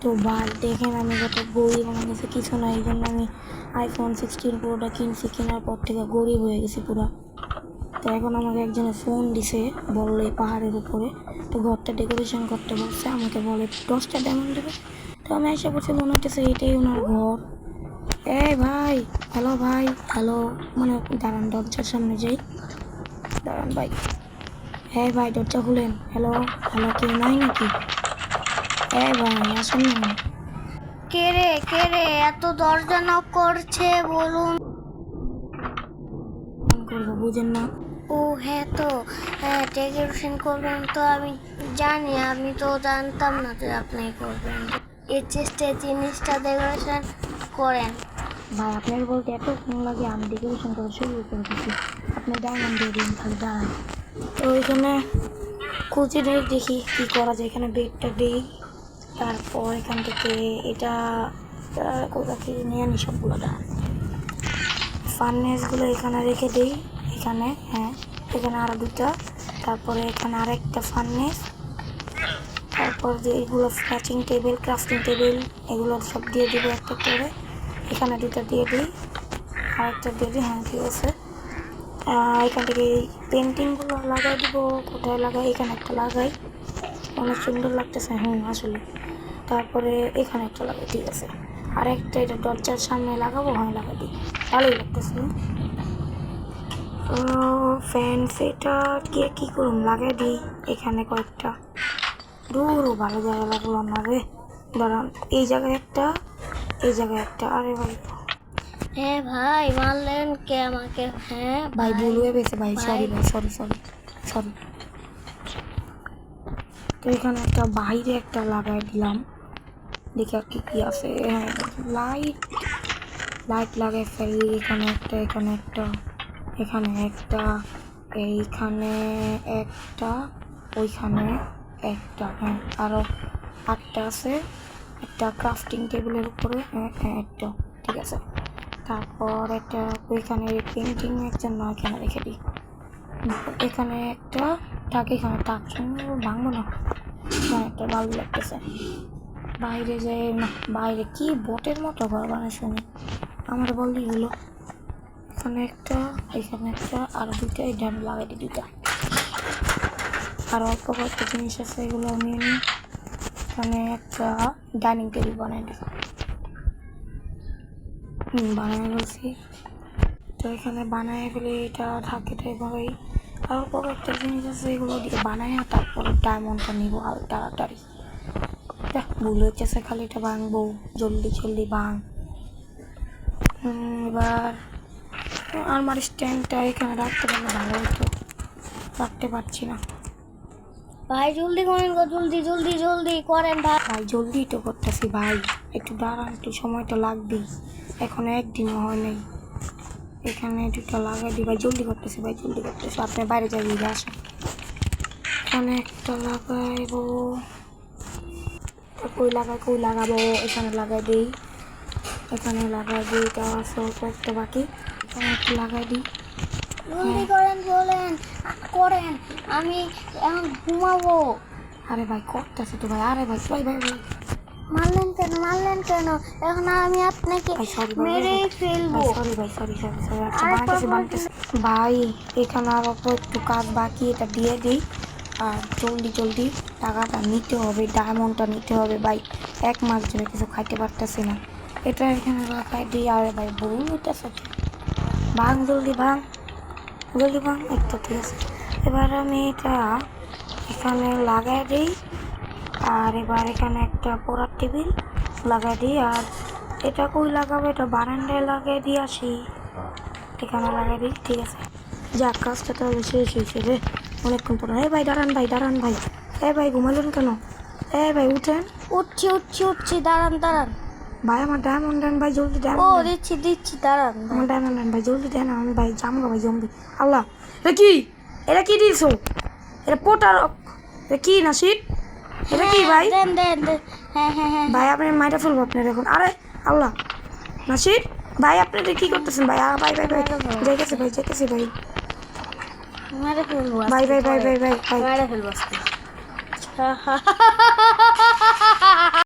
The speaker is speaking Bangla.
তো ভাই দেখেন আমি কত গরিব, আমার কাছে কিছু নাই, এই জন্য আমি iPhone 16 Proটা কিনছি। কেনার পর থেকে গরিব হয়ে গেছি পুরা। তো এখন আমাকে একজনে ফোন দিছে, বললো এই পাহাড়ের উপরে তো ঘরটা ডেকোরেশন করতে বলছে, আমাকে বলে 10টা ডায়মন্ড দেবে। তো আমি এসে বলছি মনে হচ্ছে এটাই ওনার ঘর। এই ভাই, হ্যালো ভাই, হ্যালো, মানে দাঁড়ান দরজার সামনে যাই, দাঁড়ান ভাই। হ্যাঁ ভাই দরজা খুলেন। হ্যালো হ্যালো, কেউ নাই নাকি? হ্যাঁ ভাই আসেন না। কে রে এত দরজা নক করছে বলুন? ফোন করবো বুঝেন না? ও হ্যাঁ, তো হ্যাঁ ডেকোরেশন করবেন তো আমি জানি, আমি তো জানতাম না যে আপনি করবেন। এই চেষ্টা জিনিসটা ডেকোরেশন করেন। ভাই আপনার বলতে এত ফোন লাগে, আমি ডেকোরেশন করা শুরু করে দিচ্ছি। আপনি ডায়মন্ড দিয়ে দিন, খালি দাঁড়ান। তো ওইখানে খুঁজে দেখি কী করা যায়। এখানে বেডটা দিই, তারপর এখান থেকে এটা রাখি, নিয়ে আনি সবগুলো। দাঁড়ান, ফার্নেসগুলো এখানে রেখে দিই, এখানে, হ্যাঁ এখানে আরও দুটা, তারপরে এখানে আরেকটা ফার্নেস, তারপর যে এগুলো স্ক্র্যাচিং টেবিল, ক্রাফটিং টেবিল, এগুলো সব দিয়ে দিব একটা করে। এখানে দুটো দিয়ে দিই, আরেকটা দিয়ে দিই, হ্যাঁ ঠিক আছে। এখান থেকে এই পেন্টিংগুলো লাগাই দিব। কোথায় লাগাই? এখানে একটা লাগাই, অনেক সুন্দর লাগতেছে, আসলে। তারপরে এখানে একটা লাগাই, ঠিক আছে। আর একটা এটা দরজার সামনে লাগাবো, হ্যাঁ লাগাই দিই, ভালোই লাগতেছে। ফ্যান্স এটা কী করুন, লাগাই দিই এখানে কয়েকটা। দূরও ভালো জায়গা লাগলো না রে, দাঁড়ান, এই জায়গায় একটা, এই জায়গায় একটা। আরে ভাই, হ্যাঁ ভাই মারলেন কে আমাকে? হ্যাঁ ভাই ভুল হয়ে গেছে ভাই, সরি ভাই, সরি সরি সরি। তো এখানে একটা বাইরে একটা লাগাই দিলাম, দেখি আর কি আছে। হ্যাঁ লাইট, লাইট লাগাই ফেলি। এখানে একটা, এখানে একটা, এখানে একটা, এইখানে একটা, ওইখানে একটা, হ্যাঁ আরও 8টা আছে। একটা ক্রাফটিং টেবিলের উপরে, হ্যাঁ হ্যাঁ একটা, ঠিক আছে। তারপর একটা ওইখানে পেন্টিংয়ের জন্য এখানে রেখে দিই। এখানে একটা টাক, এখানে টাক ভাঙবো না, একটা ভালো লাগতেছে। বাইরে যে না, বাইরে কি বটের মতো ঘর বানায় শুনি, আমার বললেই হলো। এখানে একটা, এখানে একটা, আর দুইটা, এই ডান লাগাই দিই দুইটা। আর অল্প কয়েকটা জিনিস আছে, এগুলো নিয়ে নিই। এখানে একটা ডাইনিং টেবিল বানাই দিই, বানাই বলছি। তো এখানে বানায় ফেলে, এটা থাকে তো এভাবেই। আর অল্প কয়েকটা জিনিস আছে, এগুলো দিয়ে বানাই, তারপর ডায়মন্ডটা নিবো আর তাড়াতাড়ি। ভুল হচ্ছে, খালি এটা ভাঙবো, জলদি জলদি ভাঙ। এবার আমার স্ট্যান্ডটা এখানে রাখতে পারলে ভালো হতো, রাখতে পারছি না। ভাই জলদি করেন গো, জলদি জলদি জলদি করেন ভাই। ভাই জলদি তো করতেছি ভাই, একটু দাঁড়ান, একটু সময় তো লাগবেই, এখন একদিনও হয় নাই। এখানে দুটো লাগাই দিই ভাই, জলদি করতেছি ভাই, জলদি করতেছি। আপনি বাইরে যাইয়ে আসেন। এখানে একটা লাগাইবো, কই লাগাবো, এখানে লাগাই দিই, এখানে লাগাই দিই। এটা অল্প একটা বাকি, এখানে একটু লাগাই দিই। জলদি করেন, বলেন করেন, আমি এখন ঘুমাবো। আরে ভাই করতেছে তো ভাই, আরে ভাই ভাই ভাই ভাই মারলেন কেন, মারলেন কেন? এখন আমি আপনাকে ভাই সরি ভাই, মেরেই ফেলবো। সরি ভাই, সরি সরি সরি, আচ্ছা বানাইতেছি ভাই। এখানে আর অল্প একটু কাজ বাকি, এটা দিয়ে দিই। আর জলদি জলদি টাকাটা নিতে হবে, ডায়মন্ডটা নিতে হবে ভাই। 1 মাস ধরে কিছু খাইতে পারতেছি না, এটা এখানে রাখাই দিই। আরে ভাই ভুল হইতেছে, ভাঙ জলদি, ভাঙ জলদি ভাঙ, একটা ঠিক আছে। এবার আমি এটা এখানে লাগাই দিই। আর এবার এখানে একটা পড়ার টেবিল লাগাই দিই। আর এটা কই লাগাবো? এটা বারান্দায় লাগাই দিয়ে আসি, এখানে লাগাই দিই, ঠিক আছে। যাক কাজটা তো শেষ হয়েছে রে, অনেকক্ষণ পর। ভাই দাঁড়ান ভাই, দাঁড়ান ভাই, ভাই ঘুমালেন কেন? ভাই উঠেন। উঠছি উঠছি উঠছি, দাঁড়ান দাঁড়ান ভাই আমার ডায়মন্ড দেন ভাই, জলদি দেন। ও দিচ্ছি দিচ্ছি, দাঁড়ান। আমার ডায়মন্ড দেন ভাই, জলদি দেন, আমি ভাই জামগা ভাই জম্বি। আল্লাহ, এটা কি? এটা কি দিয়েছো? এটা পোটার, এটা কি নাসির? এটা কি ভাই? দেন দেন দেন, হ্যাঁ হ্যাঁ হ্যাঁ ভাই আপনি মাইটা ফেলবো আপনার এখন। আরে আল্লাহ, নাসির ভাই আপনি কি করতেছেন ভাই? ভাই ভাই ভাই যাইতেছে ভাই, যাইতেছে ভাই, মেরে ফেলবো ভাই ভাই ভাই ভাই ভাই ভাই মেরে ফেলবো।